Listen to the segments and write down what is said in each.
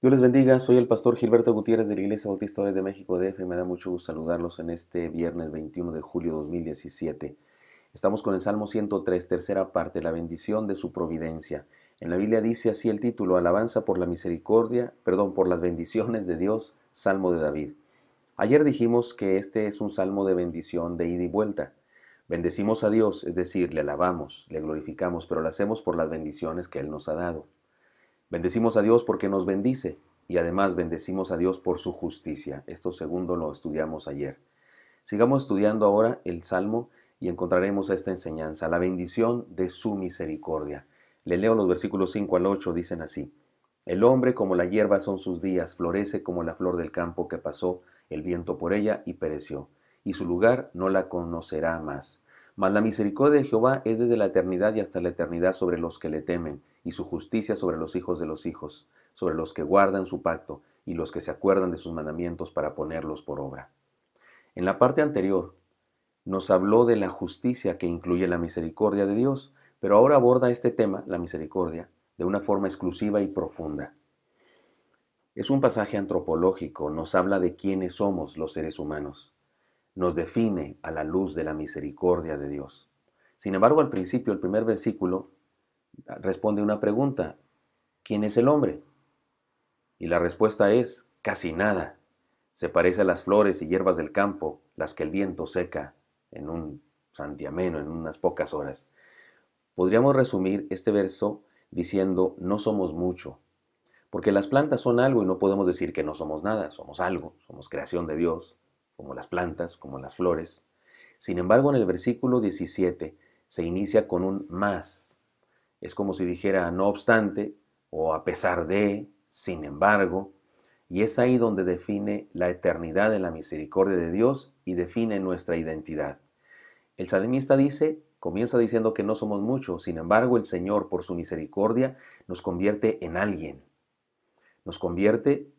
Dios les bendiga, soy el pastor Gilberto Gutiérrez de la Iglesia Bautista Unida de México DF. Me da mucho gusto saludarlos en este viernes 21 de julio de 2017. Estamos con el Salmo 103, tercera parte, la bendición de su providencia. En la Biblia dice así el título, Alabanza por la misericordia, por las bendiciones de Dios, Salmo de David. Ayer dijimos que este es un salmo de bendición de ida y vuelta. Bendecimos a Dios, es decir, le alabamos, le glorificamos, pero lo hacemos por las bendiciones que Él nos ha dado. Bendecimos a Dios porque nos bendice y además bendecimos a Dios por su justicia. Esto segundo lo estudiamos ayer. Sigamos estudiando ahora el Salmo y encontraremos esta enseñanza, la bendición de su misericordia. Le leo los versículos 5 al 8, dicen así. El hombre como la hierba son sus días, florece como la flor del campo que pasó el viento por ella y pereció, y su lugar no la conocerá más. Mas la misericordia de Jehová es desde la eternidad y hasta la eternidad sobre los que le temen, y su justicia sobre los hijos, sobre los que guardan su pacto, y los que se acuerdan de sus mandamientos para ponerlos por obra. En la parte anterior nos habló de la justicia que incluye la misericordia de Dios, pero ahora aborda este tema, la misericordia, de una forma exclusiva y profunda. Es un pasaje antropológico, nos habla de quiénes somos los seres humanos, nos define a la luz de la misericordia de Dios. Sin embargo, al principio, el primer versículo responde una pregunta, ¿quién es el hombre? Y la respuesta es casi nada. Se parece a las flores y hierbas del campo, las que el viento seca en un santiamén, en unas pocas horas. Podríamos resumir este verso diciendo no somos mucho, porque las plantas son algo y no podemos decir que no somos nada, somos algo, somos creación de Dios, como las plantas, como las flores. Sin embargo, en el versículo 17 se inicia con un más. Es como si dijera no obstante, o a pesar de, sin embargo, y es ahí donde define la eternidad de la misericordia de Dios y define nuestra identidad. El salmista comienza diciendo que no somos muchos, sin embargo el Señor por su misericordia nos convierte en alguien. Nos convierte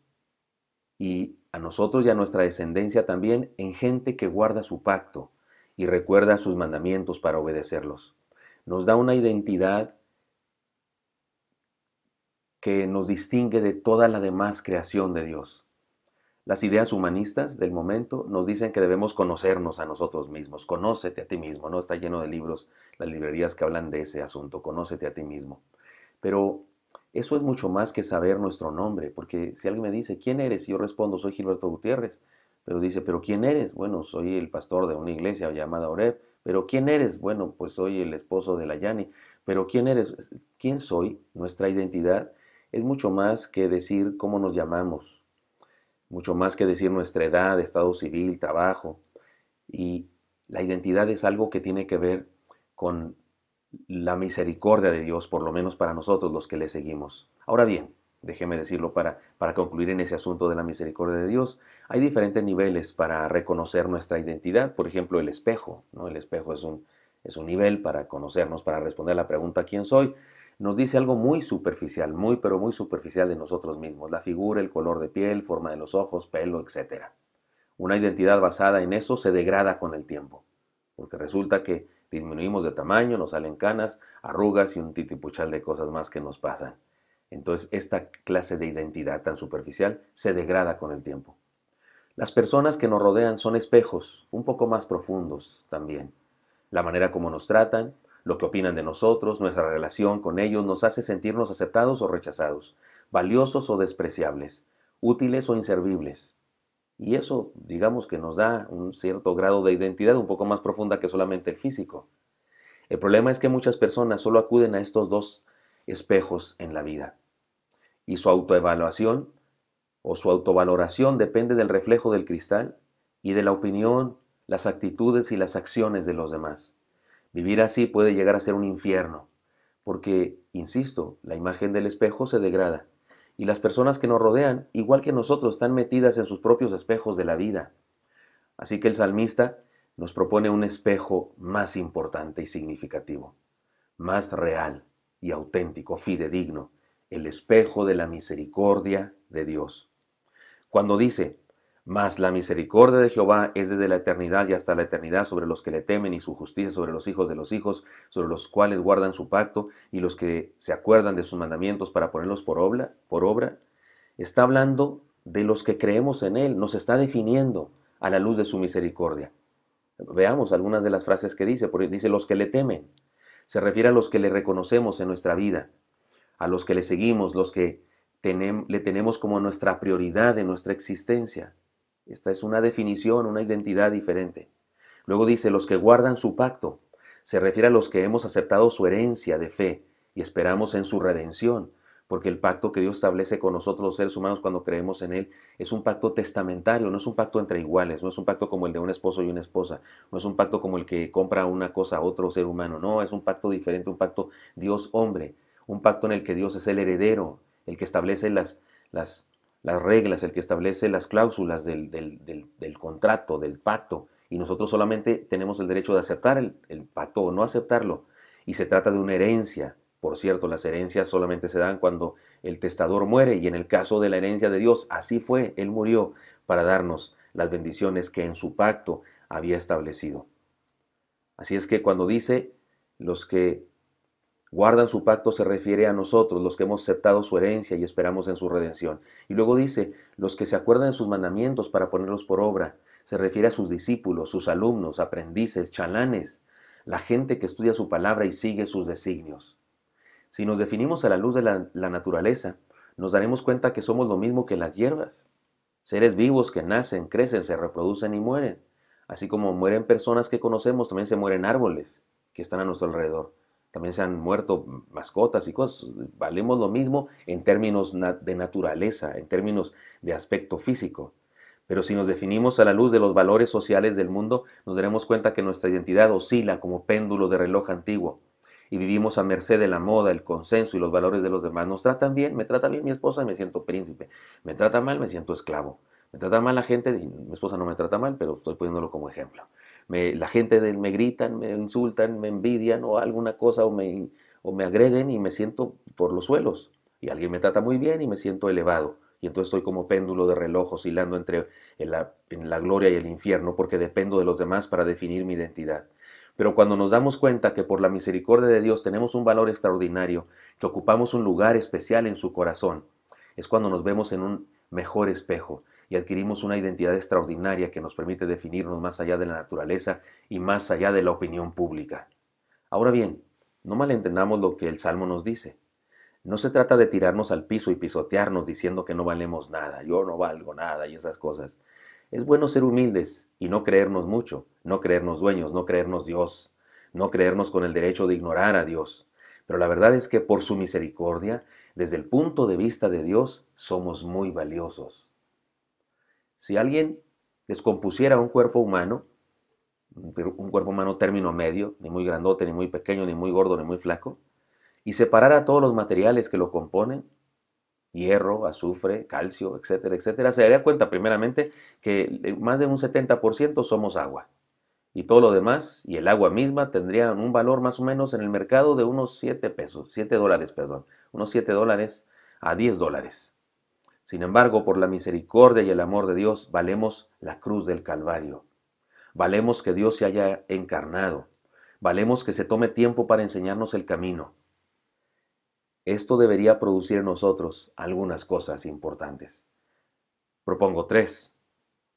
y a nosotros y a nuestra descendencia también en gente que guarda su pacto y recuerda sus mandamientos para obedecerlos. Nos da una identidad que nos distingue de toda la demás creación de Dios. Las ideas humanistas del momento nos dicen que debemos conocernos a nosotros mismos. Conócete a ti mismo, ¿no? Está lleno de libros, las librerías que hablan de ese asunto. Conócete a ti mismo. Pero eso es mucho más que saber nuestro nombre, porque si alguien me dice, ¿quién eres? Y yo respondo, soy Gilberto Gutiérrez. Pero dice, ¿pero quién eres? Bueno, soy el pastor de una iglesia llamada Oreb. ¿Pero quién eres? Bueno, pues soy el esposo de la Yani. ¿Pero quién eres? ¿Quién soy? Nuestra identidad es mucho más que decir cómo nos llamamos, mucho más que decir nuestra edad, estado civil, trabajo. Y la identidad es algo que tiene que ver con la misericordia de Dios, por lo menos para nosotros los que le seguimos. Ahora bien, déjeme decirlo para concluir en ese asunto de la misericordia de Dios, hay diferentes niveles para reconocer nuestra identidad. Por ejemplo, el espejo, ¿no? El espejo es un nivel para conocernos, para responder a la pregunta ¿quién soy? Nos dice algo muy superficial, pero muy superficial de nosotros mismos, la figura, el color de piel, forma de los ojos, pelo, etc. Una identidad basada en eso se degrada con el tiempo, porque resulta que disminuimos de tamaño, nos salen canas, arrugas y un titipuchal de cosas más que nos pasan. Entonces, esta clase de identidad tan superficial se degrada con el tiempo. Las personas que nos rodean son espejos un poco más profundos también. La manera como nos tratan, lo que opinan de nosotros, nuestra relación con ellos nos hace sentirnos aceptados o rechazados, valiosos o despreciables, útiles o inservibles. Y eso, digamos que nos da un cierto grado de identidad un poco más profunda que solamente el físico. El problema es que muchas personas solo acuden a estos dos espejos en la vida. Y su autoevaluación o su autovaloración depende del reflejo del cristal y de la opinión, las actitudes y las acciones de los demás. Vivir así puede llegar a ser un infierno, porque, insisto, la imagen del espejo se degrada y las personas que nos rodean, igual que nosotros, están metidas en sus propios espejos de la vida. Así que el salmista nos propone un espejo más importante y significativo, más real y auténtico, fidedigno, el espejo de la misericordia de Dios. Cuando dice, mas la misericordia de Jehová es desde la eternidad y hasta la eternidad sobre los que le temen y su justicia sobre los hijos de los hijos, sobre los cuales guardan su pacto y los que se acuerdan de sus mandamientos para ponerlos por obra, está hablando de los que creemos en Él, nos está definiendo a la luz de su misericordia. Veamos algunas de las frases que dice. Dice los que le temen. Se refiere a los que le reconocemos en nuestra vida, a los que le seguimos, los que le tenemos como nuestra prioridad en nuestra existencia. Esta es una definición, una identidad diferente. Luego dice los que guardan su pacto. Se refiere a los que hemos aceptado su herencia de fe y esperamos en su redención, porque el pacto que Dios establece con nosotros los seres humanos cuando creemos en Él es un pacto testamentario, no es un pacto entre iguales, no es un pacto como el de un esposo y una esposa, no es un pacto como el que compra una cosa a otro ser humano, no, es un pacto diferente, un pacto Dios-hombre, un pacto en el que Dios es el heredero, el que establece las reglas, el que establece las cláusulas del contrato, del pacto, y nosotros solamente tenemos el derecho de aceptar el pacto o no aceptarlo, y se trata de una herencia. Por cierto, las herencias solamente se dan cuando el testador muere y en el caso de la herencia de Dios, así fue, Él murió para darnos las bendiciones que en su pacto había establecido. Así es que cuando dice los que guardan su pacto se refiere a nosotros, los que hemos aceptado su herencia y esperamos en su redención. Y luego dice, los que se acuerdan de sus mandamientos para ponerlos por obra, se refiere a sus discípulos, sus alumnos, aprendices, chalanes, la gente que estudia su palabra y sigue sus designios. Si nos definimos a la luz de la naturaleza, nos daremos cuenta que somos lo mismo que las hierbas, seres vivos que nacen, crecen, se reproducen y mueren. Así como mueren personas que conocemos, también se mueren árboles que están a nuestro alrededor. También se han muerto mascotas y cosas. Valemos lo mismo en términos de naturaleza, en términos de aspecto físico. Pero si nos definimos a la luz de los valores sociales del mundo, nos daremos cuenta que nuestra identidad oscila como péndulo de reloj antiguo y vivimos a merced de la moda, el consenso y los valores de los demás. Nos tratan bien, me trata bien mi esposa y me siento príncipe. Me trata mal, me siento esclavo. Me trata mal la gente, y mi esposa no me trata mal, pero estoy poniéndolo como ejemplo. La gente me gritan, me insultan, me envidian o alguna cosa o me agreden y me siento por los suelos. Y alguien me trata muy bien y me siento elevado. Y entonces estoy como péndulo de reloj oscilando entre en la gloria y el infierno porque dependo de los demás para definir mi identidad. Pero cuando nos damos cuenta que por la misericordia de Dios tenemos un valor extraordinario, que ocupamos un lugar especial en su corazón, es cuando nos vemos en un mejor espejo y adquirimos una identidad extraordinaria que nos permite definirnos más allá de la naturaleza y más allá de la opinión pública. Ahora bien, no malentendamos lo que el Salmo nos dice. No se trata de tirarnos al piso y pisotearnos diciendo que no valemos nada, yo no valgo nada y esas cosas. Es bueno ser humildes y no creernos mucho, no creernos dueños, no creernos Dios, no creernos con el derecho de ignorar a Dios. Pero la verdad es que por su misericordia, desde el punto de vista de Dios, somos muy valiosos. Si alguien descompusiera un cuerpo humano, un cuerpo humano término medio, ni muy grandote, ni muy pequeño, ni muy gordo, ni muy flaco, y separara todos los materiales que lo componen, hierro, azufre, calcio, etcétera, etcétera, se daría cuenta primeramente que más de un 70% somos agua. Y todo lo demás, y el agua misma, tendría un valor más o menos en el mercado de unos 7 pesos, 7 dólares, perdón, unos 7 dólares a 10 dólares. Sin embargo, por la misericordia y el amor de Dios, valemos la cruz del Calvario. Valemos que Dios se haya encarnado. Valemos que se tome tiempo para enseñarnos el camino. Esto debería producir en nosotros algunas cosas importantes. Propongo 3.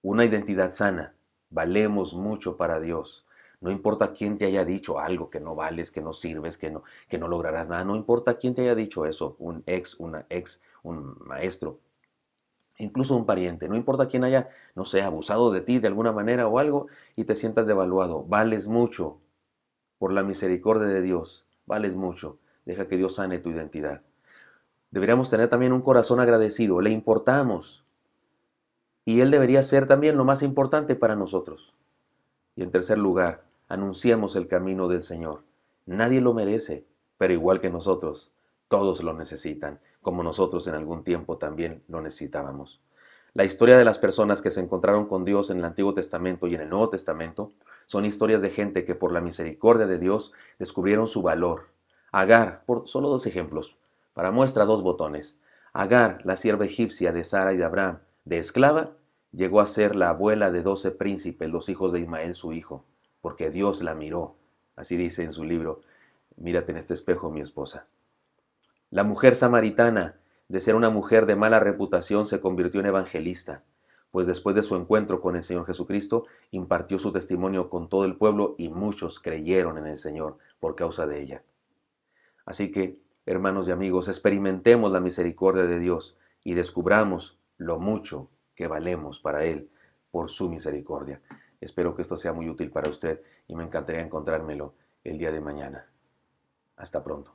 Una identidad sana. Valemos mucho para Dios. No importa quién te haya dicho algo, que no vales, que no sirves, que no lograrás nada. No importa quién te haya dicho eso, un ex, una ex, un maestro, incluso un pariente. No importa quién haya, no sé, abusado de ti de alguna manera o algo y te sientas devaluado. Vales mucho por la misericordia de Dios. Vales mucho. Deja que Dios sane tu identidad. Deberíamos tener también un corazón agradecido. Le importamos. Y Él debería ser también lo más importante para nosotros. Y en tercer lugar, anunciemos el camino del Señor. Nadie lo merece, pero igual que nosotros, todos lo necesitan, como nosotros en algún tiempo también lo necesitábamos. La historia de las personas que se encontraron con Dios en el Antiguo Testamento y en el Nuevo Testamento son historias de gente que por la misericordia de Dios descubrieron su valor. Agar, por solo 2 ejemplos, para muestra 2 botones. Agar, la sierva egipcia de Sara y de Abraham, de esclava, llegó a ser la abuela de 12 príncipes, los hijos de Ismael su hijo, porque Dios la miró. Así dice en su libro, Mírate en este espejo, mi esposa. La mujer samaritana De ser una mujer de mala reputación se convirtió en evangelista, pues después de su encuentro con el Señor Jesucristo, impartió su testimonio con todo el pueblo y muchos creyeron en el Señor por causa de ella. Así que, hermanos y amigos, experimentemos la misericordia de Dios y descubramos lo mucho que valemos para Él por su misericordia. Espero que esto sea muy útil para usted y me encantaría encontrármelo el día de mañana. Hasta pronto.